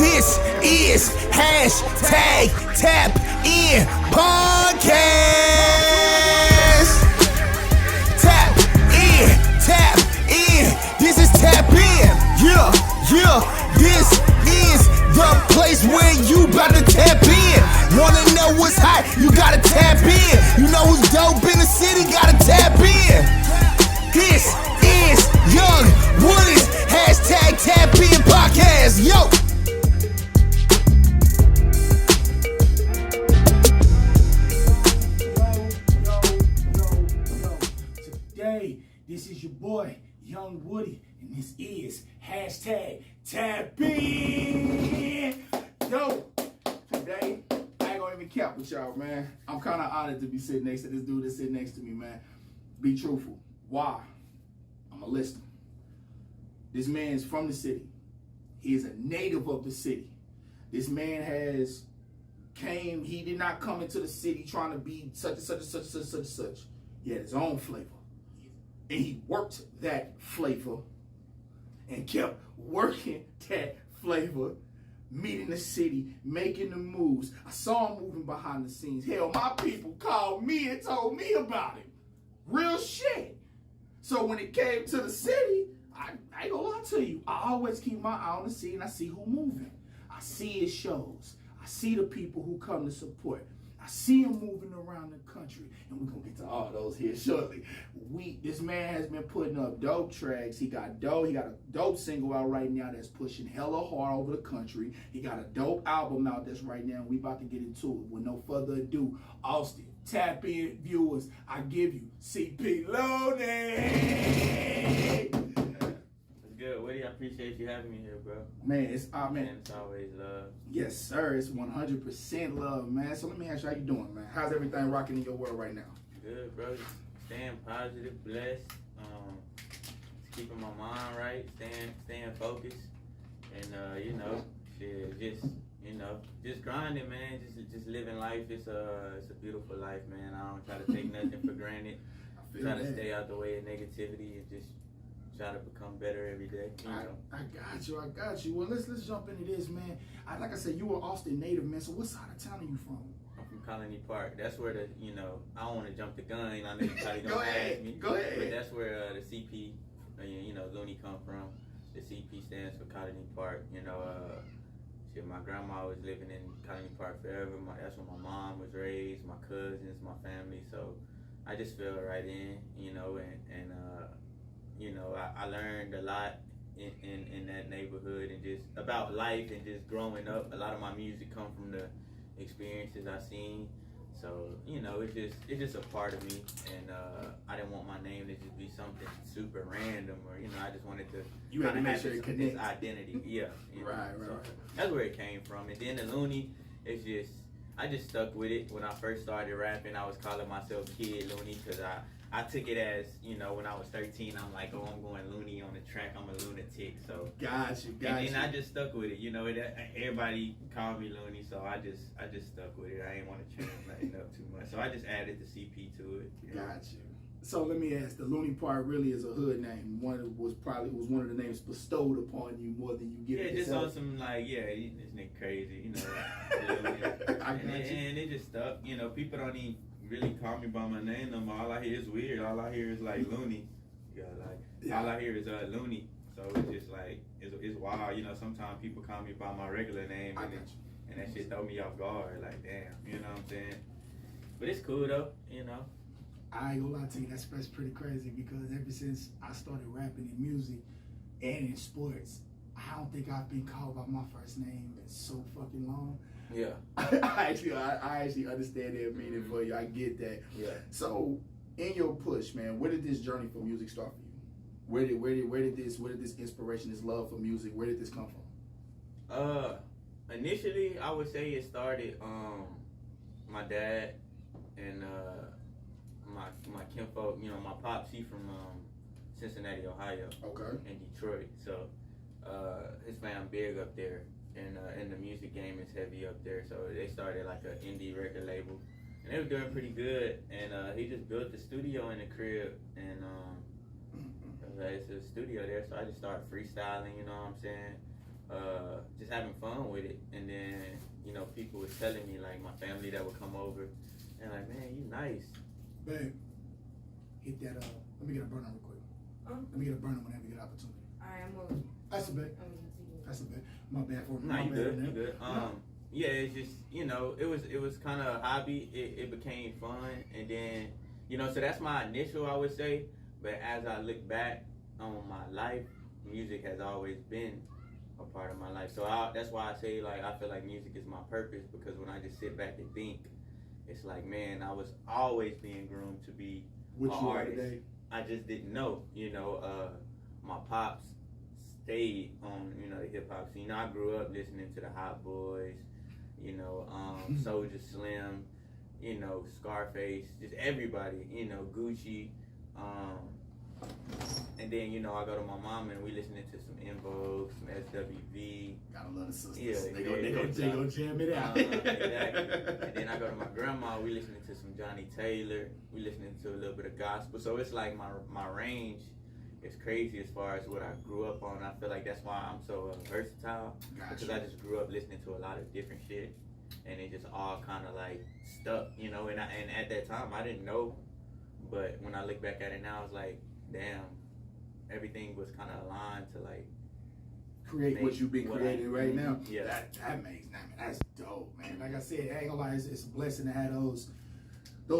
This is hashtag Tap In Podcast. Tap in, tap in. This is Tap In. Yeah, yeah. This is the place where you about to tap in. Wanna know what's hot? You gotta tap in. You know who's dope in the city? Gotta tap in. This is Young Woody's hashtag Tap In Podcast. Yo. Today, this is your boy, Young Woody, and this is hashtag Tap In. Yo, today, I ain't gonna even cap with y'all, man. I'm kind of honored to be sitting next to this dude that's sitting next to me, man. Be truthful. Why? I'm a listener. This man's from the city. He is a native of the city. This man he did not come into the city trying to be such and such and such and such and such. He had his own flavor. And he worked that flavor and kept working that flavor, meeting the city, making the moves. I saw him moving behind the scenes. Hell, my people called me and told me about it. Real shit. So when it came to the city, I ain't gonna lie to you. I always keep my eye on the city and I see who moving. I see his shows. I see the people who come to support. I see him moving around the country, and we're gonna get to all those here shortly. This man has been putting up dope tracks. He got a dope single out right now that's pushing hella hard over the country. He got a dope album out that's right now, and we about to get into it. With no further ado, Austin, Tap In viewers, I give you CP Loony. Good, Woody. I appreciate you having me here, bro. Man, it's always love. Yes, sir. It's 100% love, man. So let me ask you, how you doing, man? How's everything rocking in your world right now? Good, bro. Just staying positive, blessed. Just keeping my mind right, staying focused, and just grinding, man. Just living life. It's a beautiful life, man. I don't try to take nothing for granted. Try to stay out the way of negativity and just try to become better every day. I got you. Well, let's jump into this, man. Like I said, you were Austin native, man. So what side of town are you from? I'm from Colony Park. That's where I don't want to jump the gun. I know you probably gonna ask me. Go ahead. But that's where the CP, Loony come from. The CP stands for Colony Park. My grandma was living in Colony Park forever. That's where my mom was raised, my cousins, my family. So I just fell right in, I learned a lot in that neighborhood and just about life and just growing up. A lot of my music come from the experiences I seen. So, it's just a part of me, and I didn't want my name to just be something super random or, I just wanted to have this identity. Yeah. Right. That's where it came from. And then the Loony, I just stuck with it. When I first started rapping, I was calling myself Kid Loony because I took it as, when I was 13, I'm like, oh, I'm going loony on the track. I'm a lunatic. So Got you. And then I just stuck with it. Everybody called me Loony, so I just stuck with it. I didn't want to change nothing up too much. So I just added the CP to it. Got you. So let me ask, the Loony part really is a hood name. It was one of the names bestowed upon you more than you give it. Yeah, just on some this nigga crazy, and it just stuck. People don't even really call me by my name no more. All I hear is weird. All I hear is like Loony. All I hear is Loony. So it's just like it's wild. Sometimes people call me by my regular name and that shit throw me off guard. Like damn, you know what I'm saying? But it's cool though, I ain't gonna lie to you, that's pretty crazy because ever since I started rapping in music and in sports, I don't think I've been called by my first name in so fucking long. Yeah. I actually understand that meaning for you. I get that. Yeah. So in your push, man, where did this journey for music start for you? Where did this inspiration, this love for music, where did this come from? Initially I would say it started my dad and my kinfolk, my pops, he from Cincinnati, Ohio. Okay. And Detroit. So his fam big up there. And the music game is heavy up there, so they started like an indie record label, and they were doing pretty good. And he just built the studio in the crib, and it's a studio there. So I just started freestyling, you know what I'm saying? just having fun with it. And then, you know, people was telling me, like, my family that would come over, and like, man, you nice. Babe, hit that, let me get a burner real quick. Let me get a burner whenever you get opportunity. Alright, I'm gonna. That's a bit. That's a bit. My bad for No, my you bad good, on you that. good. Yeah, it's just, you know, it was kind of a hobby. It became fun, and then, you know, so that's my initial, I would say. But as I look back on my life, music has always been a part of my life. So that's why I say, like, I feel like music is my purpose, because when I just sit back and think, it's like, man, I was always being groomed to be an artist. Today? I just didn't know, you know. My pops stayed on, you know, the hip hop scene. You know, I grew up listening to the Hot Boys, you know, Soulja Slim, you know, Scarface, just everybody, you know, Gucci. And then, you know, I go to my mom and we listening to some In Vogue, some SWV. Gotta love the sisters. Yeah, they go jam it out. Exactly. And then I go to my grandma, we listening to some Johnny Taylor. We listening to a little bit of gospel. So it's like my range is crazy as far as what I grew up on. I feel like that's why I'm so versatile. Gotcha. Because I just grew up listening to a lot of different shit. And it just all kind of like stuck, you know. And at that time, I didn't know. But when I look back at it now, I was like, damn, everything was kind of aligned to like create what you've been creating right now. Yeah, that makes, man, that's dope, man. Like I said, I ain't gonna lie, it's a blessing to have those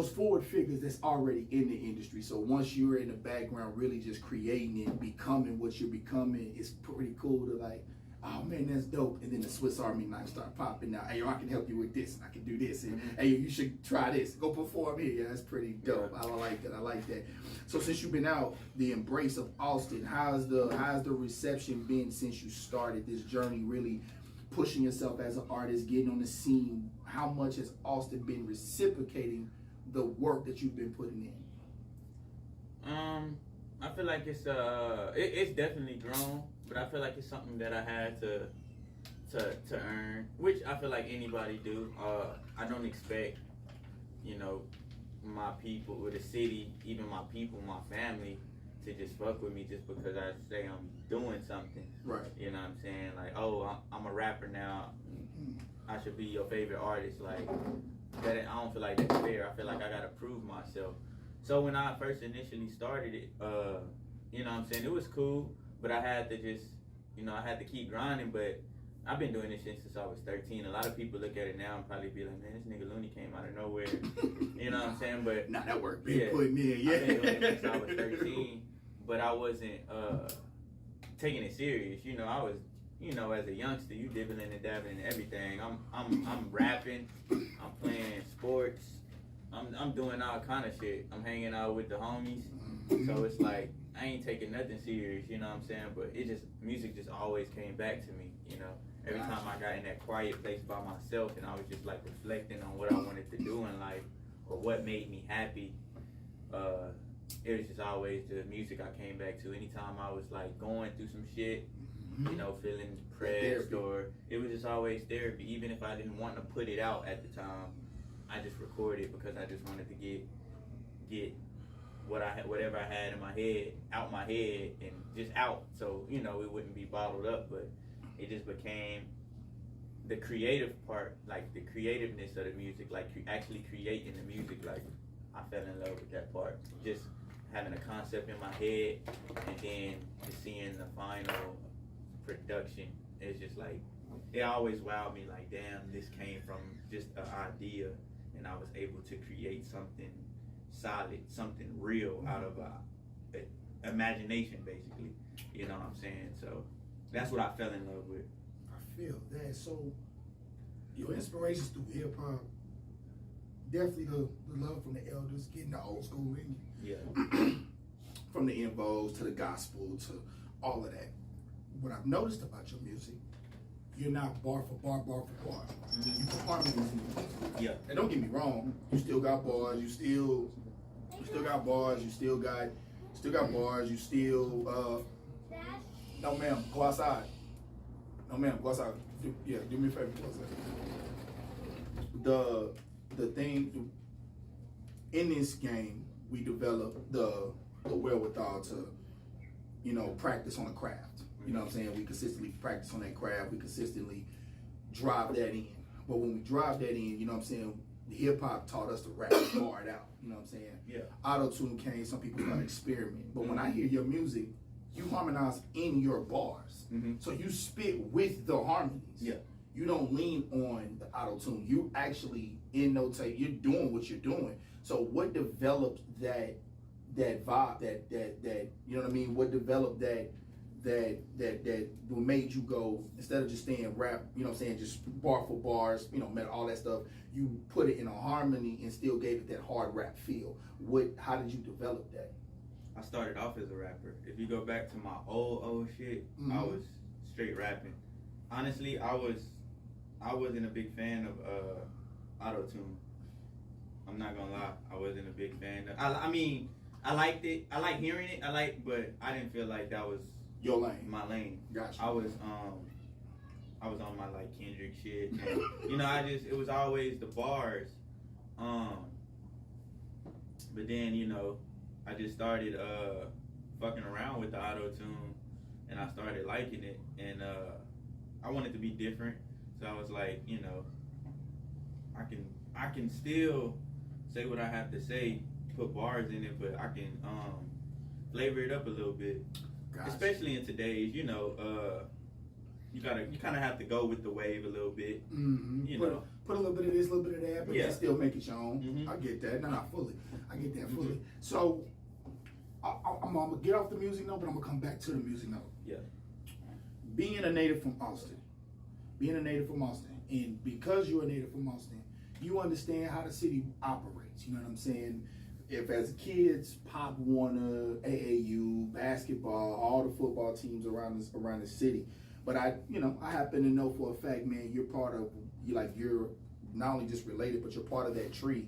forward figures that's already in the industry. So once you're in the background, really just creating and becoming what you're becoming, it's pretty cool to like, oh man, that's dope. And then the Swiss Army knife start popping out. Hey, yo, I can help you with this. I can do this. And hey, you should try this. Go perform here. Yeah, that's pretty dope. Yeah. I like that. I like that. So since you've been out, the embrace of Austin, how's the reception been since you started this journey, really pushing yourself as an artist, getting on the scene? How much has Austin been reciprocating the work that you've been putting in? I feel like it's definitely grown, but I feel like it's something that I had to earn, which I feel like anybody do. I don't expect, you know, my people or the city, even my people, my family, to just fuck with me just because I say I'm doing something. Right. You know what I'm saying? Like, oh, I'm a rapper now. I should be your favorite artist. Like, that, I don't feel like that's fair. I feel like I gotta prove myself. So when I first initially started it, you know what I'm saying, it was cool, but I had to just, you know, I had to keep grinding. But I've been doing this shit since I was 13. A lot of people look at it now and probably be like, man, this nigga Loony came out of nowhere. You know what I'm saying? But nah, that work been putting in. Yeah, I've been doing it since I was 13, but I wasn't taking it serious. You know, I was, you know, as a youngster, you dibbling and dabbling and everything. I'm rapping, I'm playing sports, I'm doing all kind of shit. I'm hanging out with the homies, so it's like I ain't taking nothing serious. You know what I'm saying? But it just, music just always came back to me. You know, every time I got in that quiet place by myself and I was just like reflecting on what I wanted to do in life or what made me happy. It was just always the music I came back to. Anytime I was like going through some shit, you know, feeling depressed, or it was just always therapy. Even if I didn't want to put it out at the time, I just recorded because I just wanted to get whatever I had in my head out my head and just out. So, you know, it wouldn't be bottled up, but it just became the creative part, like the creativeness of the music, like actually creating the music. Like, I fell in love with that part. Just having a concept in my head and then just seeing the final production. It's just like, it always wowed me, like, damn, this came from just an idea and I was able to create something solid, something real out of imagination, basically. You know what I'm saying? So that's what I fell in love with. I feel that. So your inspirations through hip hop, definitely the love from the elders, getting the old school in you. Yeah. From the In Vogues to the gospel to all of that. What I've noticed about your music, you're not bar for bar. You put harmonies in it. Yeah. And don't get me wrong, you still got bars, you still got bars, you still got bars, you still no ma'am, go outside. No ma'am, go outside. Do me a favor, go outside. The thing in this game, we develop the wherewithal to, you know, practice on a craft. You know what I'm saying? We consistently practice on that craft. We consistently drive that in. But when we drive that in, you know what I'm saying, hip hop taught us to rap hard out. You know what I'm saying? Yeah. Auto-tune came, some people started experimenting. But when I hear your music, you harmonize in your bars. So you spit with the harmonies. Yeah. You don't lean on the auto-tune. You actually in notate, you're doing what you're doing. So what developed that vibe, that you know what I mean? What developed that what made you go, instead of just staying rap, you know what I'm saying, just bar for bars, you know, all that stuff, you put it in a harmony and still gave it that hard rap feel. How did you develop that? I started off as a rapper. If you go back to my old shit, I was straight rapping. Honestly, I wasn't a big fan of auto-tune. I'm not gonna lie, I wasn't a big fan. I mean, I liked it. I like hearing it. But I didn't feel like that was your lane. My lane. Gotcha. I was on my like Kendrick shit. And, you know, it was always the bars. But then, you know, I just started fucking around with the auto-tune, and I started liking it, and I wanted to be different. So I was like, you know, I can still say what I have to say, put bars in it, but I can flavor it up a little bit. Gotcha. Especially in today's, you know, you kind of have to go with the wave a little bit. You know, put a little bit of this, a little bit of that, but still make it your own. I get that. No, not fully. I get that fully. So I'm gonna get off the music note, but I'm gonna come back to the music note. Yeah. Being a native from Austin, and because you're a native from Austin, you understand how the city operates. You know what I'm saying? If as kids, Pop Warner, AAU, basketball, all the football teams around the city. But I happen to know for a fact, man, you're not only just related, but you're part of that tree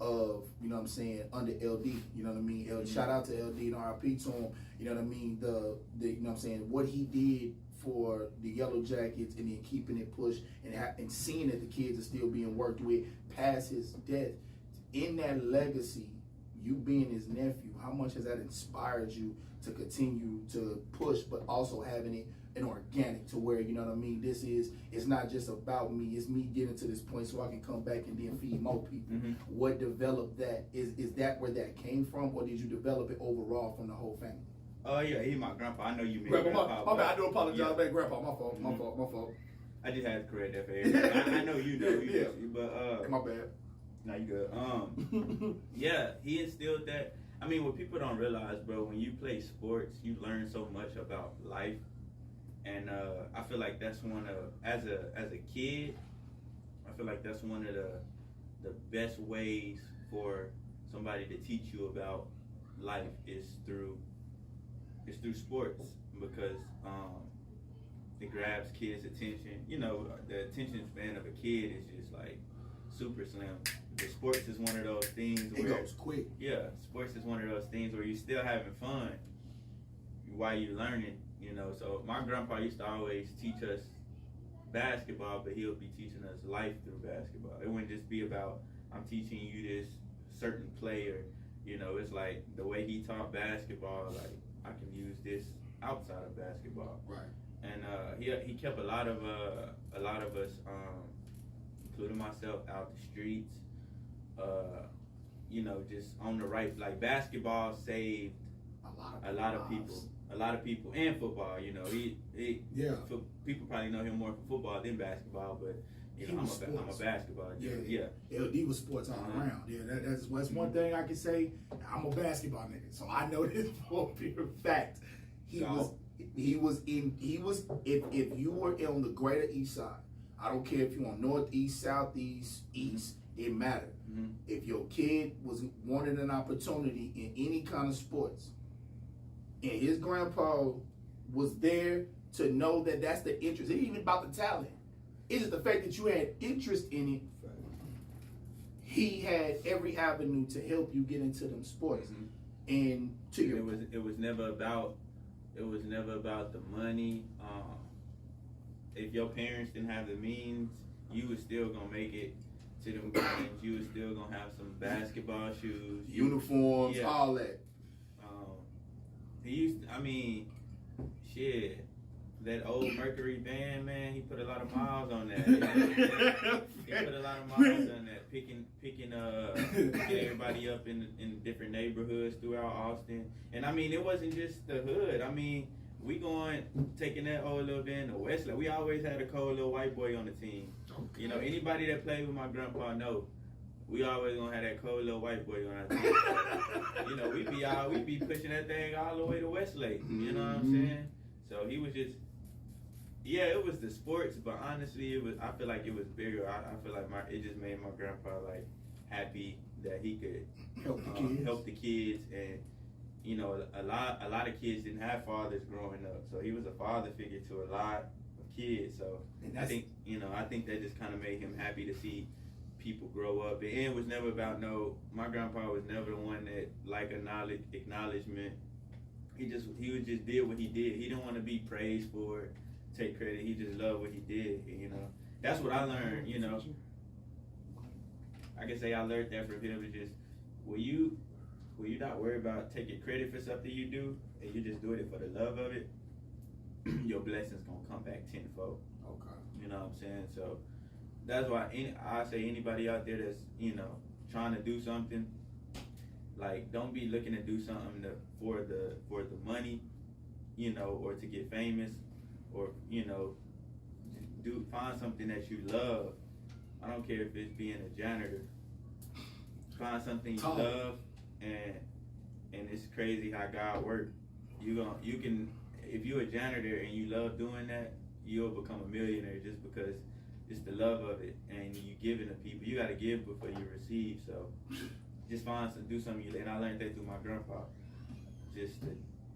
of, you know what I'm saying, under LD. You know what I mean? Shout out to LD and RIP to him. You know what I mean? The you know what I'm saying, what he did for the Yellow Jackets, and then keeping it pushed and seeing that the kids are still being worked with past his death. In that legacy, you being his nephew, how much has that inspired you to continue to push, but also having it an organic to where, you know what I mean, it's not just about me, it's me getting to this point so I can come back and then feed more people. What developed that? Is that where that came from, or did you develop it overall from the whole family? Oh yeah, he's my grandpa. I know you mean grandpa. My bad, I do apologize, man. Grandpa, my fault. I just had to correct that for everybody. I know you know, but my bad. Now you good. Yeah, he instilled that. I mean, what people don't realize, bro, when you play sports, you learn so much about life, and I feel like that's one of, as a kid, I feel like that's one of the best ways for somebody to teach you about life is through sports, because it grabs kids' attention. You know, the attention span of a kid is just like super slim. The sports is one of those things where it goes quick. Yeah, sports is one of those things where you're still having fun while you're learning. You know, so my grandpa used to always teach us basketball, but he'll be teaching us life through basketball. It wouldn't just be about, I'm teaching you this certain player. You know, it's like the way he taught basketball, like, I can use this outside of basketball. Right. And he kept a lot of us, including myself, out the streets. You know, just on the right. Like, basketball saved a lot of people, and football. You know, people probably know him more for football than basketball, but you know, I'm a basketball dude. Yeah. LD was sports all around. Yeah, that's one thing I can say. I'm a basketball nigga, so I know this for a pure fact. If you were on the greater east side, I don't care if you on northeast, southeast, east, it mattered. If your kid wanted an opportunity in any kind of sports, and his grandpa was there to know that that's the interest, it ain't even about the talent. It's just the fact that you had interest in it. He had every avenue to help you get into them sports. And it was never about the money. If your parents didn't have the means, you was still gonna make it to them games. You was still gonna have some basketball shoes, uniforms, all that. He used to, I mean, shit. that old Mercury band, man, he put a lot of miles on that. He put a lot of miles on that, picking everybody up in different neighborhoods throughout Austin. And I mean, it wasn't just the hood. I mean, we taking that old little band to Westlake. We always had a cold little white boy on the team. Okay. You know, anybody that played with my grandpa know. We always gonna have that cold little white boy on our team. So, you know, we be pushing that thing all the way to Westlake. You know what I'm saying? So he was just, yeah, it was the sports, but honestly, I feel like it was bigger. I feel like it just made my grandpa like happy that he could help the kids, and you know, a lot of kids didn't have fathers growing up, so he was a father figure to a lot of kids. So I think that just kind of made him happy to see people grow up. And it was never about my grandpa was never the one that like acknowledgement. He would just did what he did. He didn't want to be praised for it, take credit. He just loved what he did. And, you know, that's what I learned. You know, I can say I learned that from him. Is just will you not worry about taking credit for something you do, and you just doing it for the love of it, your blessings gonna come back tenfold. Okay. You know what I'm saying? So that's why I say anybody out there that's, you know, trying to do something, like, don't be looking to do something for the money, you know, or to get famous, or, you know, find something that you love. I don't care if it's being a janitor. Find something you love, and it's crazy how God works. You can, if you're a janitor and you love doing that, you'll become a millionaire just because it's the love of it, and you give it to people. You got to give before you receive. So just do something and I learned that through my grandpa. Just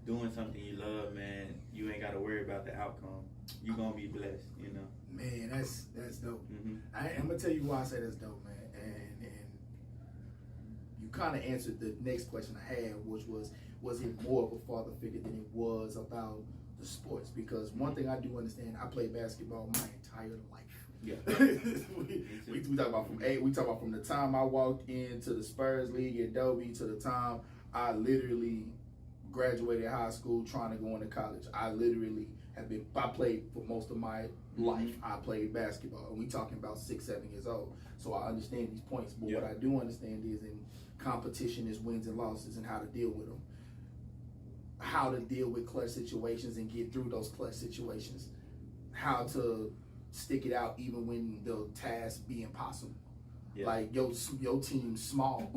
doing something you love, man. You ain't got to worry about the outcome. You gonna be blessed, you know. Man, that's dope. Mm-hmm. I'm gonna tell you why I say that's dope, man. And you kind of answered the next question I had, which was it more of a father figure than it was about the sports? Because one thing I do understand, I played basketball my entire life. Yeah. we talk about from the time I walked into the Spurs League at Dobie to the time I literally graduated high school trying to go into college. I played for most of my life. I played basketball, and we talking about 6, 7 years old. So I understand these points, but what I do understand is in competition is wins and losses and how to deal with them. How to deal with clutch situations and get through those clutch situations. How to stick it out even when the task be impossible. Yeah. Like your team's small.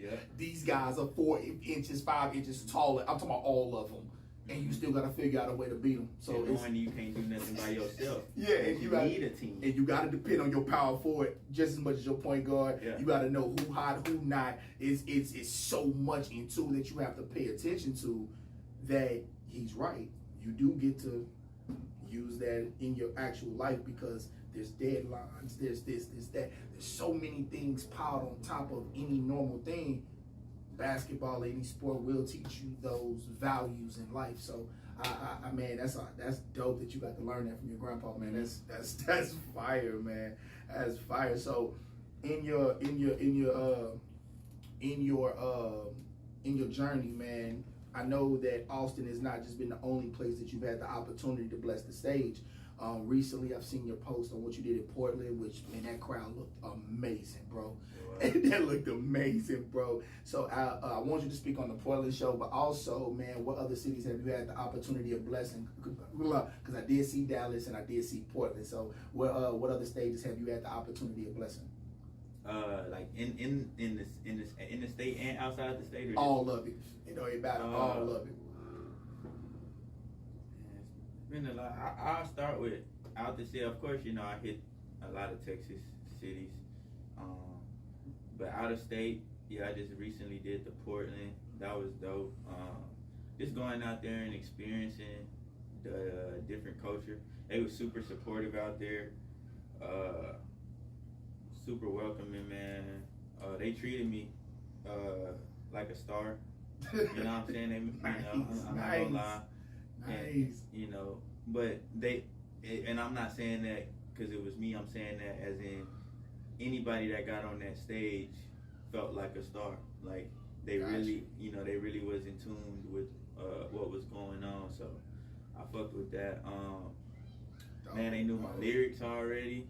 Yeah. These guys are 4 inches, 5 inches taller. I'm talking about all of them, and you still got to figure out a way to beat them. So you can't do nothing by yourself. Yeah, and you need a team, and you got to depend on your power forward just as much as your point guard. Yeah. You got to know who hot, who not. It's so much into that you have to pay attention to. That he's right. You do get to use that in your actual life because there's deadlines, there's this, there's that. There's so many things piled on top of any normal thing. Basketball, any sport will teach you those values in life. So, I man, that's dope that you got to learn that from your grandpa, man. That's fire, man. That's fire. So, in your journey, man. I know that Austin has not just been the only place that you've had the opportunity to bless the stage. Recently, I've seen your post on what you did in Portland, which, man, that crowd looked amazing, bro. Wow. That looked amazing, bro. So I want you to speak on the Portland show, but also, man, what other cities have you had the opportunity of blessing? Because I did see Dallas and I did see Portland. So what other stages have you had the opportunity of blessing? Like in the state and outside the state, or all of it. It don't matter. All of it. It's been a lot. I'll start with out the city. Of course, you know I hit a lot of Texas cities, but out of state, yeah, I just recently did the Portland. That was dope. Just going out there and experiencing the different culture. They were super supportive out there. Super welcoming, man. They treated me like a star. You know what I'm saying? I'm not gonna lie. And, you know, but and I'm not saying that because it was me. I'm saying that as in anybody that got on that stage felt like a star. Like they really was in tune with what was going on. So I fucked with that. Man, they knew my lyrics already.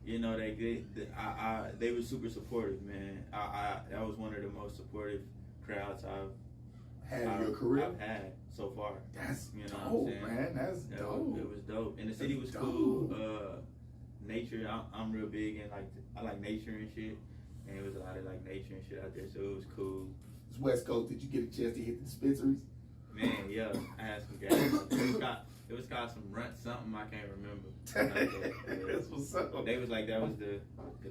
You know, they were super supportive, man. That was one of the most supportive crowds I've had in your career. I've had so far. That's dope, what I'm saying? Man. That's dope. It was dope, and the city was cool. Nature, I'm real big and I like nature and shit, and it was a lot of like nature and shit out there, so it was cool. It's West Coast. Did you get a chance to hit the dispensaries? Man, yeah, I had some gas. It was called some runt something, I can't remember. That's what's up. They was like, that was the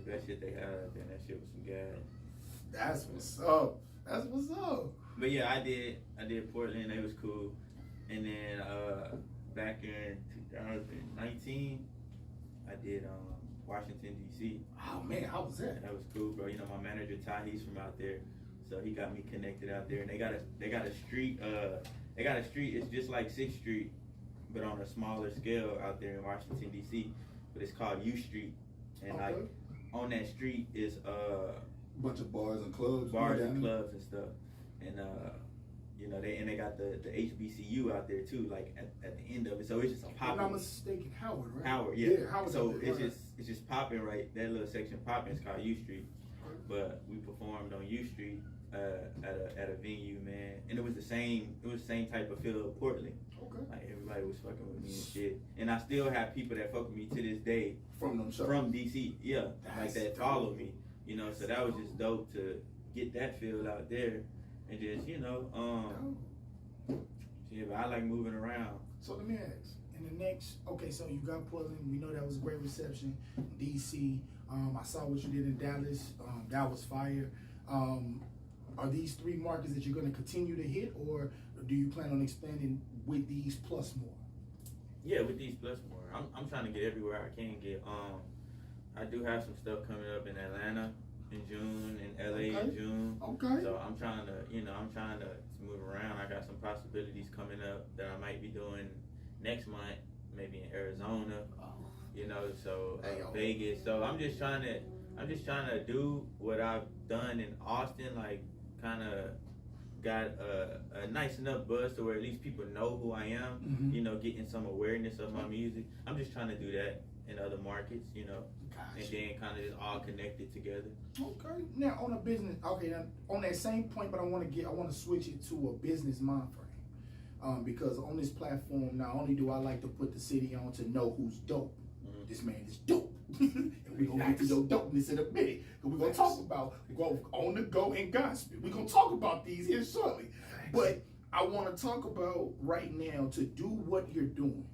best shit they had out there, and that shit was some gas. That's what's up. That's what's up. But yeah, I did Portland, they was cool. And then back in 2019, I did Washington, D.C. Oh man, how was that? That was cool, bro. You know, my manager Ty, he's from out there. So he got me connected out there, and they got a street. It's just like 6th Street, but on a smaller scale out there in Washington D.C. But it's called U Street, and like on that street is bunch of bars and clubs, and stuff, and you know they got the HBCU out there too, like at the end of it. So it's just a popping. If I'm not mistaken, Howard, right? Howard, yeah. Howard. So it's just popping right. That little section popping is called U Street, but we performed on U Street. At a venue, man, and it was the same type of feel of Portland. Okay. Like everybody was fucking with me and shit, and I still have people that fuck with me to this day from them shows. From DC, yeah, That's like that follow me, you know. So that was just dope to get that feel out there, and just yeah. But I like moving around. So let me ask, in the next, okay, so you got Portland. We know that was a great reception. DC, I saw what you did in Dallas. That was fire. Are these 3 markets that you're going to continue to hit, or do you plan on expanding with these plus more? Yeah, with these plus more. I'm trying to get everywhere I can get. I do have some stuff coming up in Atlanta in June, in LA in June. Okay. So I'm trying to move around. I got some possibilities coming up that I might be doing next month, maybe in Arizona. You know, so Vegas. So I'm just trying to do what I've done in Austin, like kind of got a nice enough buzz to where at least people know who I am, mm-hmm. You know, getting some awareness of my music. I'm just trying to do that in other markets, you know, and then kind of just all connected together. Okay. Now on a business, now on that same point, but I want to switch it to a business mind frame, because on this platform, not only do I like to put the city on to know who's dope, this man is dope. And we're going to get to your dopeness in a minute. Because we're going to talk about on the go and gospel. We're going to talk about these here shortly. But I want to talk about right now, to do what you're doing.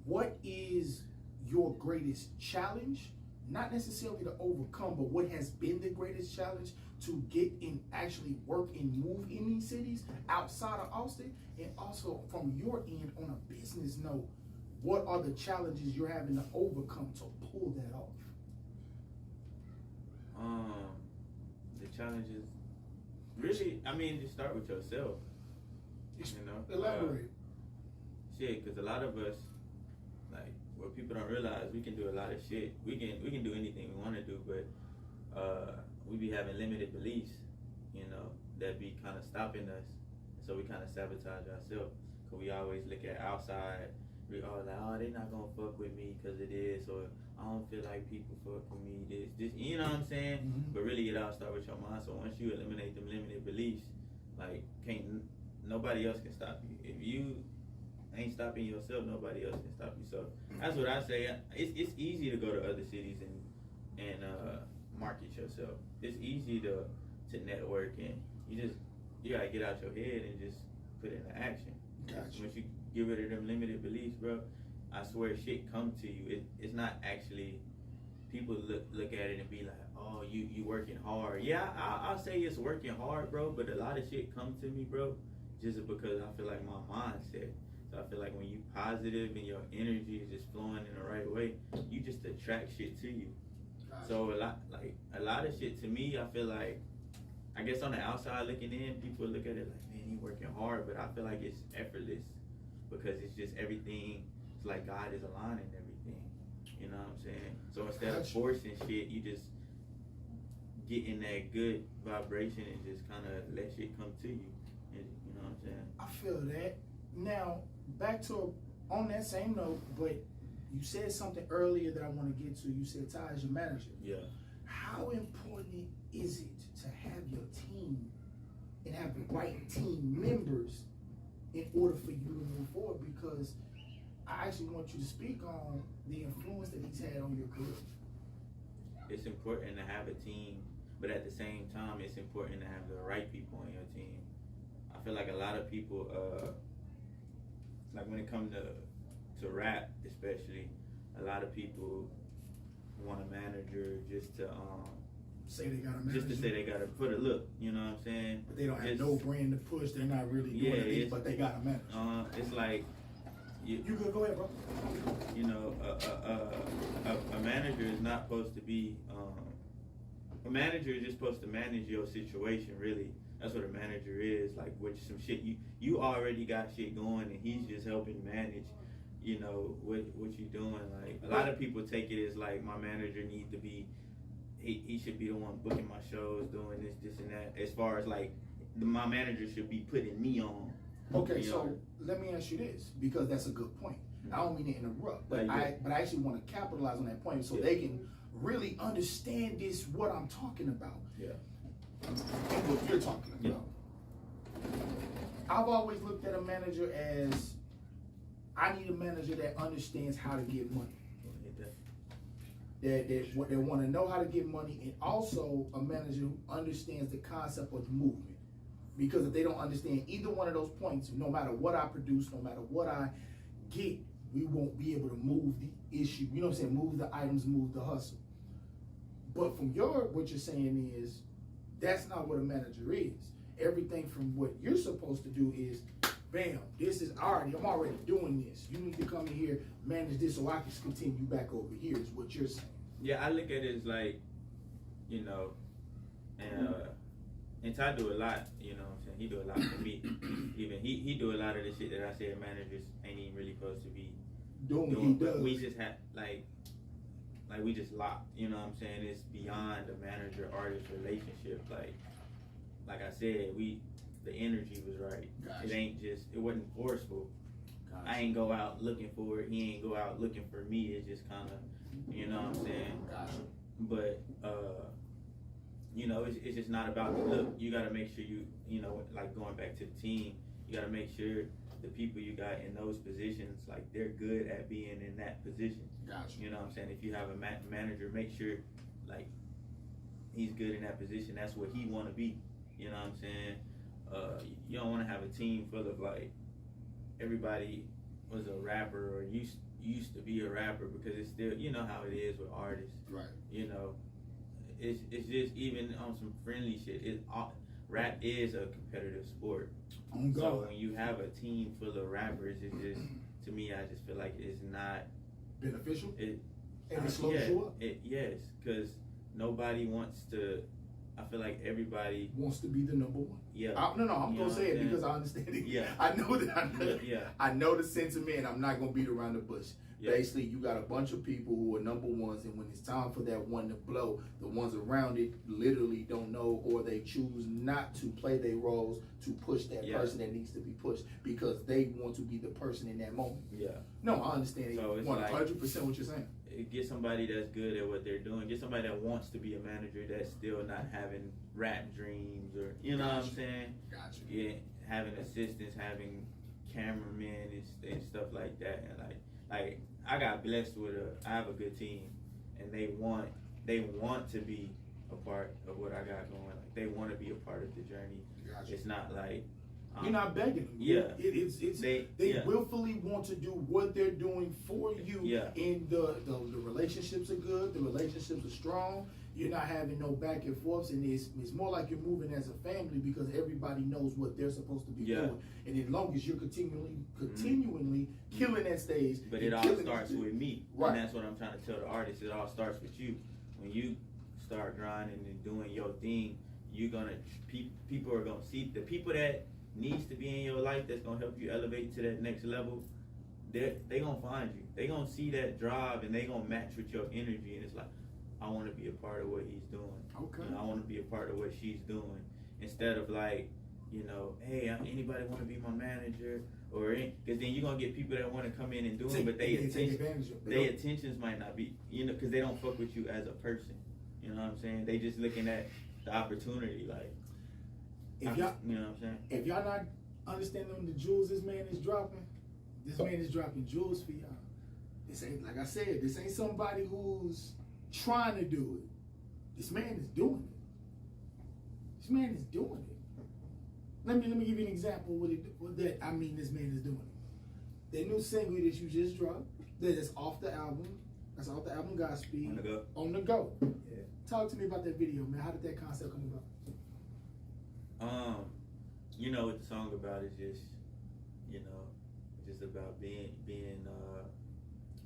What is your greatest challenge? Not necessarily to overcome, but what has been the greatest challenge to get in, actually work and move in these cities outside of Austin? And also from your end, on a business note, what are the challenges you're having to overcome to pull that off? The challenges, really, I mean, just start with yourself. You know, elaborate. Shit, because a lot of us, like, what people don't realize, we can do a lot of shit. We can do anything we want to do, but we be having limited beliefs, you know, that be kind of stopping us. So we kind of sabotage ourselves, because we always look at outside. We all like, oh, they not gonna fuck with me because of this, or I don't feel like people fuck with me. This, you know what I'm saying? Mm-hmm. But really, it all start with your mind. So once you eliminate them limited beliefs, like nobody else can stop you. If you ain't stopping yourself, nobody else can stop you. So that's what I say. It's easy to go to other cities and market yourself. It's easy to network, and you gotta get out your head and just put it into action. Gotcha. Once you get rid of them limited beliefs, bro, I swear shit come to you. It's not actually, people look at it and be like, oh, you working hard. Yeah, I'll say it's working hard, bro, but a lot of shit come to me, bro, just because I feel like my mindset. So I feel like when you positive and your energy is just flowing in the right way, you just attract shit to you. Gotcha. So a lot of shit to me, I feel like, I guess on the outside looking in, people look at it like, man, he working hard, but I feel like it's effortless, because it's just everything. It's like God is aligning everything. You know what I'm saying? So instead of forcing shit, you just get in that good vibration and just kind of let shit come to you. And, you know what I'm saying? I feel that. Now, back to on that same note, but you said something earlier that I want to get to. You said Ty is your manager. Yeah. How important is it to have your team and have the right team members in order for you to move forward? Because I actually want you to speak on the influence that he's had on your career. It's important to have a team, but at the same time, it's important to have the right people on your team. I feel like a lot of people, like when it comes to rap, especially, a lot of people want a manager just to say they got a manager. just to say they got to put a look. You know what I'm saying? But they don't have no brand to push. They're not really doing anything, but they got a manager. It's like you good? Go ahead, bro. You know, a manager is not supposed to be. A manager is just supposed to manage your situation. Really, that's what a manager is. Like, with some shit you already got shit going, and he's just helping manage. You know what you doing. Like, a lot of people take it as like, my manager needs to be. He should be the one booking my shows, doing this and that. As far as like, my manager should be putting me on. Okay, so let me ask you this, because that's a good point. I don't mean to interrupt, but I actually want to capitalize on that point so they can really understand what I'm talking about. Yeah. And what you're talking about. I've always looked at a manager as, I need a manager that understands how to get money. That want to know how to get money, and also a manager who understands the concept of the movement. Because if they don't understand either one of those points, no matter what I produce, no matter what I get, we won't be able to move the issue. You know what I'm saying? Move the items, move the hustle. But from what you're saying is, that's not what a manager is. Everything from what you're supposed to do is, bam, I'm already doing this. You need to come in here, manage this so I can continue back over here, is what you're saying. Yeah, I look at it as like, you know, and Ty do a lot, you know what I'm saying? He do a lot for me. Even he do a lot of the shit that I said managers ain't even really supposed to be doing. But we just have like we just locked, you know what I'm saying? It's beyond the manager-artist relationship. Like I said, the energy was right. Gotcha. It wasn't forceful. Gotcha. I ain't go out looking for it. He ain't go out looking for me. It's just kind of, you know what I'm saying? Gotcha. But, you know, it's just not about the look. You got to make sure you know, like going back to the team, you got to make sure the people you got in those positions, like, they're good at being in that position. Gotcha. You know what I'm saying? If you have a manager, make sure, like, he's good in that position. That's what he want to be. You know what I'm saying? You don't want to have a team full of, like, everybody was a rapper or used to be a rapper, because it's still, you know how it is with artists. Right. You know, it's just even on some friendly shit. Rap is a competitive sport. So when you have a team full of rappers, it just, to me, I just feel like it's not beneficial. And it slows you up. Yes, because nobody wants to. I feel like everybody wants to be the number one. Yeah. I'm gonna say it because I understand it. Yeah. I know that. I know the sentiment, and I'm not gonna beat around the bush. Yeah. Basically, you got a bunch of people who are number ones, and when it's time for that one to blow, the ones around it literally don't know, or they choose not to play their roles to push that person that needs to be pushed because they want to be the person in that moment. Yeah. No, I understand. So 100% what you're saying. Get somebody that's good at what they're doing. Get somebody that wants to be a manager that's still not having rap dreams, or you know what I'm saying? Gotcha. Yeah, having assistants, having cameramen and stuff like that, and like I got blessed with I have a good team, and they want to be a part of what I got going. Like, they want to be a part of the journey. Gotcha. It's not like you're not begging them. Yeah, they willfully want to do what they're doing for you. Yeah, and the relationships are good. The relationships are strong. You're not having no back and forths, and it's more like you're moving as a family because everybody knows what they're supposed to be doing. And as long as you're continually killing that stage, but it all starts with me. Right. And that's what I'm trying to tell the artists. It all starts with you. When you start grinding and doing your thing, people are gonna see the people that needs to be in your life that's gonna help you elevate to that next level. They gonna find you. They gonna see that drive, and they gonna match with your energy. And it's like, I want to be a part of what he's doing. Okay. You know, I want to be a part of what she's doing. Instead of like, you know, hey, anybody want to be my manager, or because then you're gonna get people that want to come in and do it, but take advantage of it. their intentions might not be, because they don't fuck with you as a person. You know what I'm saying? They just looking at the opportunity, like. If you know y'all, what I'm saying? if y'all not understanding the jewels this man is dropping jewels for y'all. This ain't, like I said, this ain't somebody who's trying to do it. This man is doing it. This man is doing it. Let me give you an example of what that I mean this man is doing it. That new single that you just dropped, that is off the album. That's off the album Godspeed. On the go. On the go. Yeah. Talk to me about that video, man. How did that concept come about? What the song about is just, just about being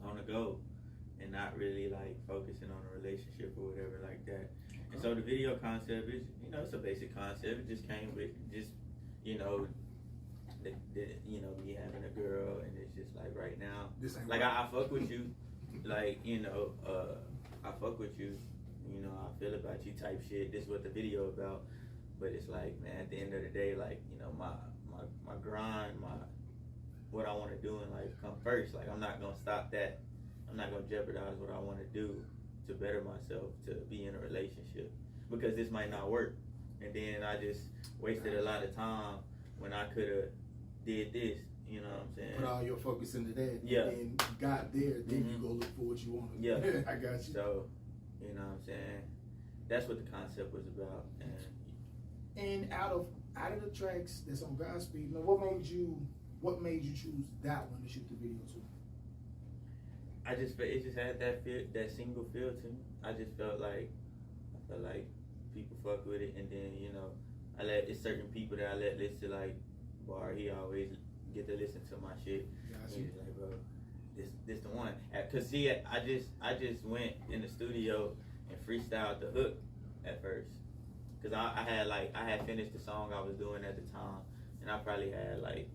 on the go and not really like focusing on a relationship or whatever like that. Okay. And so the video concept is, it's a basic concept. It just came with just, me having a girl, and it's just like right now, like I fuck with you, like I fuck with you, I feel about you type shit. This is what the video about. But it's like, man, at the end of the day, like, my grind, what I want to do in life come first. Like, I'm not going to stop that. I'm not going to jeopardize what I want to do to better myself, to be in a relationship. Because this might not work. And then I just wasted a lot of time when I could have did this. You know what I'm saying? Put all your focus into that. Yeah. And then got there, then you go look for what you want. Yeah. I got you. So, you know what I'm saying? That's what the concept was about. And out of the tracks that's on Godspeed, now what made you choose that one to shoot the video to? It just had that single feel to me. I felt like people fuck with it, and then it's certain people that I let listen, like Bar. He always get to listen to my shit. He's like, bro, this the one. Cause see, I just went in the studio and freestyled the hook at first. Cause I had finished the song I was doing at the time, and I probably had like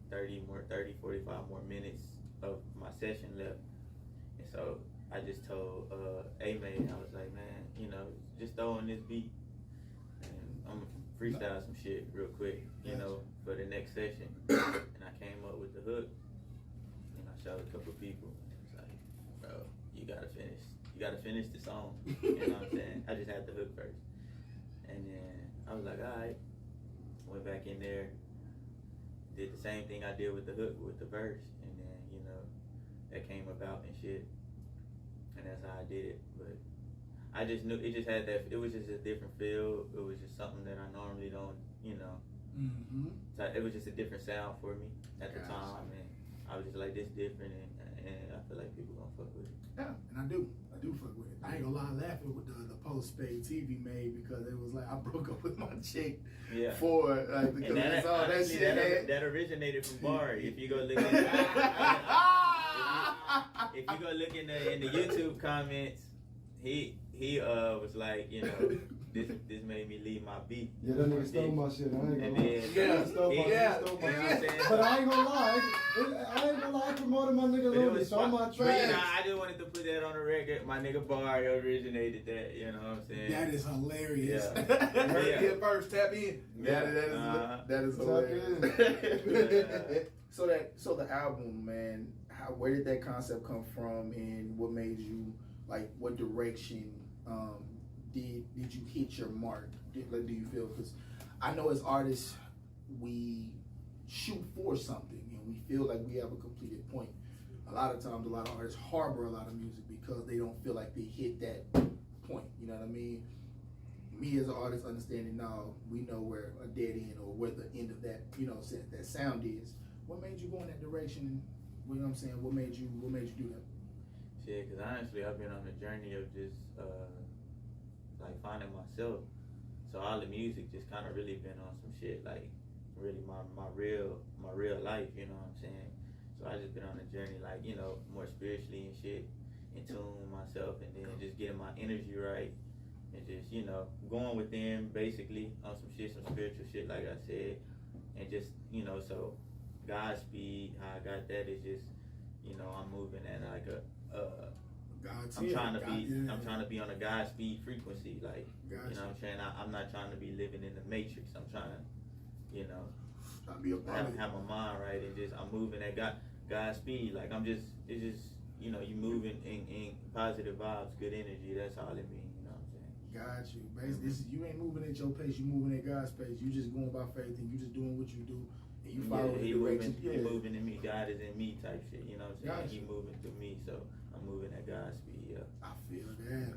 45 more minutes of my session left. And so I just told A-Man, I was like, man, just throw on this beat, and I'm gonna freestyle some shit real quick, for the next session. And I came up with the hook, and I showed a couple people. It's like, bro, you gotta finish the song. You know what I'm saying? I just had the hook first. And then I was like, all right. Went back in there, did the same thing I did with the hook, with the verse. And then, that came about and shit. And that's how I did it. But I just knew, it was just a different feel. It was just something that I normally don't, Mm-hmm. So it was just a different sound for me at the time. And I was just like, this different. And I feel like people gonna fuck with it. Yeah, and I do fuck with it. I ain't gonna lie, laughing with the post Spade TV made, because it was like I broke up with my chick for because that's all that shit. That originated from Bar. If you go look at if you go look in the YouTube comments, he was like, this made me leave my beat. Yeah, that nigga stole my shit. I ain't gonna lie. Yeah, stole my But I ain't gonna lie. I promoted my nigga Loony, so I'm on track. But I just wanted to put that on the record. My nigga Bar originated that, you know what I'm saying? That is hilarious. You heard it here first, tap in. That is hilarious. So the album, man, where did that concept come from, and what made you, like, what direction did you hit your mark? Do you feel? Because I know as artists, we shoot for something and we feel like we have a completed point. A lot of times, a lot of artists harbor a lot of music because they don't feel like they hit that point. You know what I mean? Me as an artist, understanding now, we know where a dead end or where the end of that, that sound is. What made you go in that direction? You know what I'm saying? What made you do that? Shit, because honestly, I've been on a journey of just like finding myself. So all the music just kind of really been on some shit, like really my real life. You know what I'm saying? So I just been on a journey, like, more spiritually and shit, in tune with myself, and then just getting my energy right, and just going within basically on some shit, some spiritual shit, like I said, and just so Godspeed, how I got that is just I'm moving at like I'm trying to be on a Godspeed frequency, like, you know what I'm saying? I'm not trying to be living in the matrix. I'm trying to, have my mind right, and just I'm moving at God speed. Like it's just you moving in positive vibes, good energy. That's all it means. You know what I'm saying? Got you. Basically, you ain't moving at your pace. You moving at God's pace. You just going by faith, and you just doing what you do, and you follow the direction. He moving in me. God is in me, type shit. You know what I'm saying? Gotcha. He moving through me, so I'm moving at God's speed. Yeah. I feel that.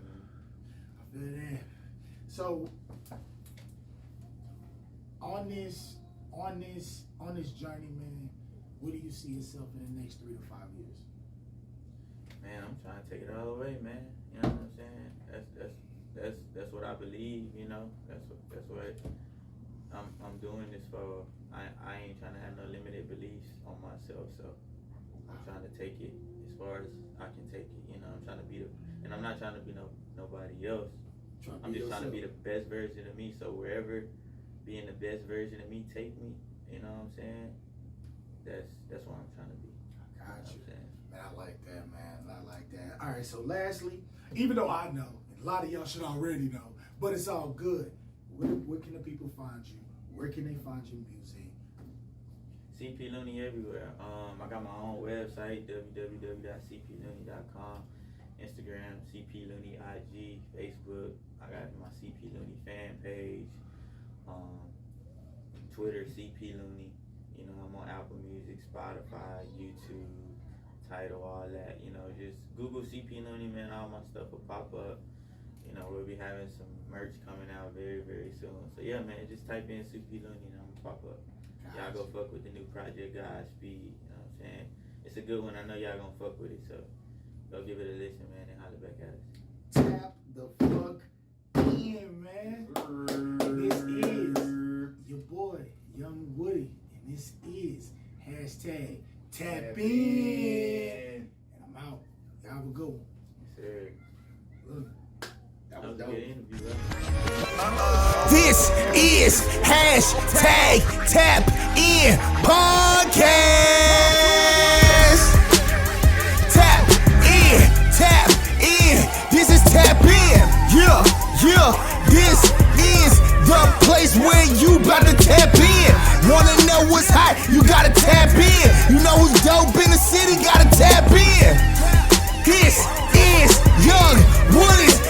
I feel that. So on this journey, man, where do you see yourself in the next 3 to 5 years? Man, I'm trying to take it all the way, man. You know what I'm saying? That's what I believe. You know, that's what I'm doing this for. I ain't trying to have no limited beliefs on myself, so I'm trying to take it as far as I can take it. You know, I'm trying to be and I'm not trying to be nobody else. I'm just trying to be the best version of me. So wherever being the best version of me take me, you know what I'm saying? That's what I'm trying to be. Got you. You know Man, I like that, man. I like that. All right, so lastly, even though I know, and a lot of y'all should already know, but it's all good. Where can the people find you? Where can they find your music? CP Loony everywhere. I got my own website, www.cploony.com. Instagram, CP Loony IG, Facebook. I got my CP Loony fan page. Twitter, CP Loony. You know, I'm on Apple Music, Spotify, YouTube, Tidal, all that. You know, just Google CP Loony, man. All my stuff will pop up. You know, we'll be having some merch coming out very, very soon. So yeah, man, just type in CP Loony and I'm gonna pop up. Y'all go fuck with the new project, Godspeed. You know what I'm saying? It's a good one. I know y'all gonna fuck with it. So go give it a listen, man, and holler back at us. Tap the fuck in, man. This is your boy, Young Woody, and this is hashtag tap in. And I'm out. Y'all have a good one. Yes, sir. Look. That was a good interview, bro. This is hashtag tap in podcast. Tap in. This is tap in. Yeah. This is the place where you about to tap in. Wanna know what's hot? You gotta tap in. You know who's dope in the city? Gotta tap in. This is Young Woody's